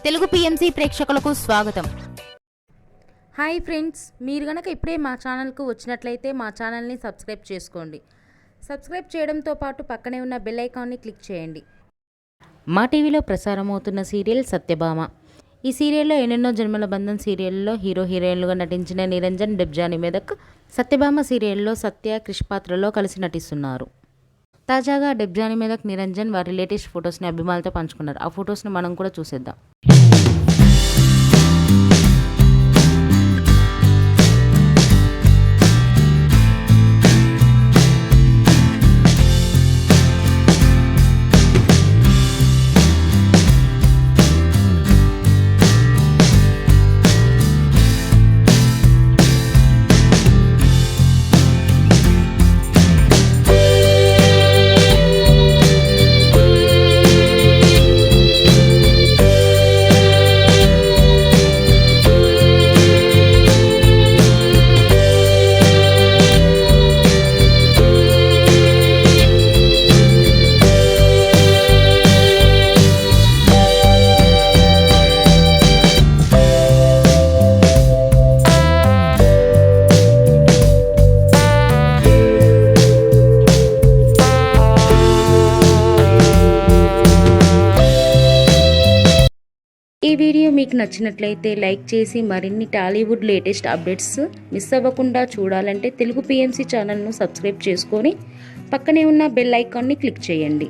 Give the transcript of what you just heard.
Telugu PMC ప్రేక్షకులకు స్వాగతం. Hi friends, మీరు గనక ఇప్పుడే మా ఛానల్కు వచ్చినట్లయితే మా ఛానల్ని సబ్స్క్రైబ్ చేసుకోండి. సబ్స్క్రైబ్ చేయడంతో పాటు పక్కనే ఉన్న బెల్ ఐకాన్ని క్లిక్ చేయండి. మా టీవీలో ప్రసారమవుతున్న సీరియల్ సత్యభామ. ఈ సీరియల్లో ఎన్నెన్నో జన్మల బంధం సీరియల్లో హీరో హీరోయిన్లుగా నటించిన నిరంజన్, డెబ్జానీ మెదక్ సత్యభామ సీరియల్లో సత్య, క్రిష్ పాత్రలో కలిసి నటిస్తున్నారు. తాజాగా డెబ్జానీ మెదక్, నిరంజన్ వారి లేటెస్ట్ ఫొటోస్ని అభిమానులతో పంచుకున్నారు. ఆ ఫొటోస్ని మనం కూడా చూసేద్దాం. ఈ వీడియో మీకు నచ్చినట్లయితే లైక్ చేసి మరిన్ని టాలీవుడ్ లేటెస్ట్ అప్డేట్స్ మిస్ అవ్వకుండా చూడాలంటే తెలుగు పిఎంసి ఛానల్ను సబ్స్క్రైబ్ చేసుకొని పక్కనే ఉన్న బెల్ ఐకాన్ని క్లిక్ చేయండి.